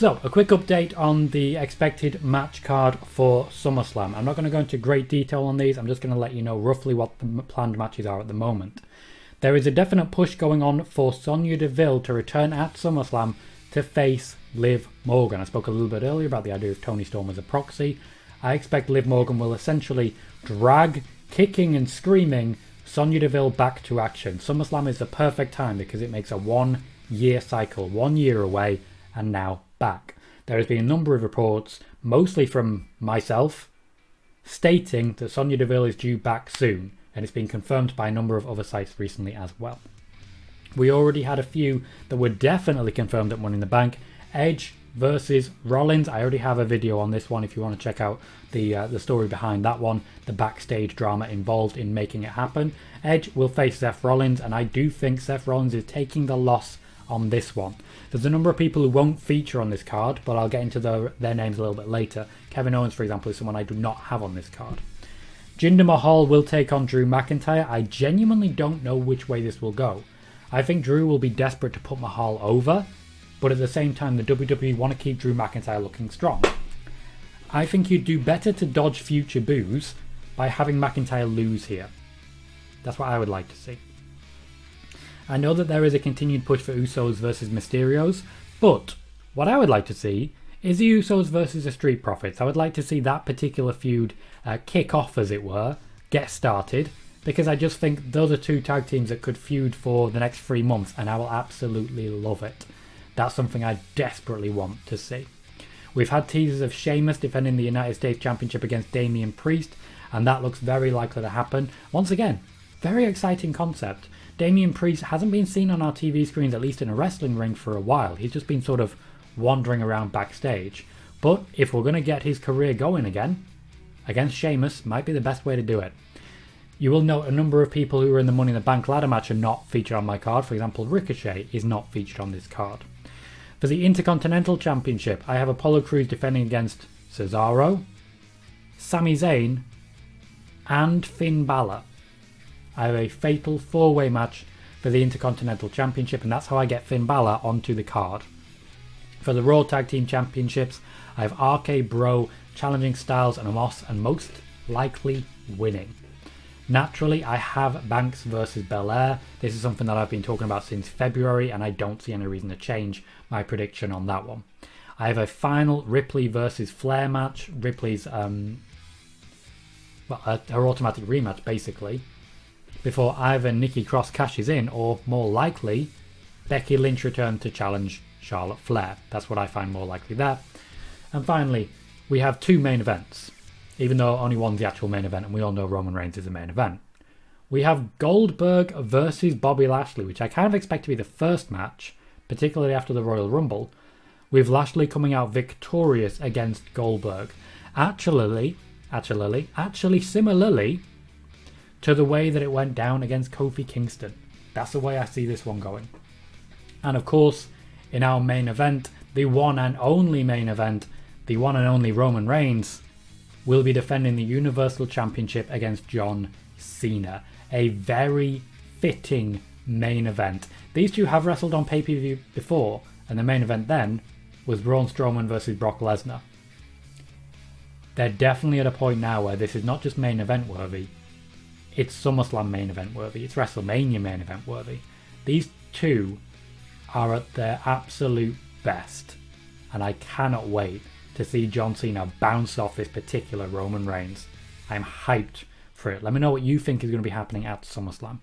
So, a quick update on the expected match card for SummerSlam. I'm not going to go into great detail on these, I'm just going to let you know roughly what the planned matches are at the moment. There is a definite push going on for Sonya Deville to return at SummerSlam to face Liv Morgan. I spoke a little bit earlier about the idea of Toni Storm as a proxy. I expect Liv Morgan will essentially drag, kicking and screaming Sonya Deville back to action. SummerSlam is the perfect time because it makes a 1 year cycle, 1 year away and now back. There has been a number of reports, mostly from myself, stating that Sonya Deville is due back soon, and it's been confirmed by a number of other sites recently as well. We already had a few that were definitely confirmed at Money in the Bank. Edge versus Rollins. I already have a video on this one if you want to check out the story behind that one, the backstage drama involved in making it happen. Edge will face Seth Rollins, and I do think Seth Rollins is taking the loss on this one. There's a number of people who won't feature on this card, but I'll get into their names a little bit later. Kevin Owens, for example, is someone I do not have on this card. Jinder Mahal will take on Drew McIntyre. I genuinely don't know which way this will go. I think Drew will be desperate to put Mahal over, but at the same time the WWE want to keep Drew McIntyre looking strong. I think you'd do better to dodge future boos by having McIntyre lose here. That's what I would like to see. I know that there is a continued push for Usos versus Mysterios, but what I would like to see is the Usos versus the Street Profits. I would like to see that particular feud kick off, as it were, get started, because I just think those are two tag teams that could feud for the next 3 months, and I will absolutely love it. That's something I desperately want to see. We've had teasers of Sheamus defending the United States Championship against Damian Priest, and that looks very likely to happen. Once again, very exciting concept. Damian Priest hasn't been seen on our TV screens, at least in a wrestling ring, for a while. He's just been sort of wandering around backstage. But if we're going to get his career going again, against Sheamus might be the best way to do it. You will note a number of people who were in the Money in the Bank ladder match are not featured on my card. For example, Ricochet is not featured on this card. For the Intercontinental Championship, I have Apollo Crews defending against Cesaro, Sami Zayn, and Finn Balor. I have a fatal 4-way match for the Intercontinental Championship, and that's how I get Finn Balor onto the card. For the Raw Tag Team Championships, I have RK Bro challenging Styles and Omos, and most likely winning. Naturally, I have Banks versus Belair. This is something that I've been talking about since February, and I don't see any reason to change my prediction on that one. I have a final Ripley versus Flair match. Ripley's her automatic rematch, basically, before either Nikki Cross cashes in, or more likely, Becky Lynch returns to challenge Charlotte Flair. That's what I find more likely there. And finally, we have 2 main events, even though only one's the actual main event, and we all know Roman Reigns is the main event. We have Goldberg versus Bobby Lashley, which I kind of expect to be the first match, particularly after the Royal Rumble, with Lashley coming out victorious against Goldberg. Actually similarly to the way that it went down against Kofi Kingston. That's the way I see this one going. And of course, in our main event, the one and only main event, the one and only Roman Reigns will be defending the Universal Championship against John Cena. A very fitting main event. These two have wrestled on pay-per-view before, and the main event then was Braun Strowman versus Brock Lesnar. They're definitely at a point now where this is not just main event worthy, it's SummerSlam main event worthy, it's WrestleMania main event worthy. These two are at their absolute best, and I cannot wait to see John Cena bounce off this particular Roman Reigns. I'm hyped for it. Let me know what you think is going to be happening at SummerSlam.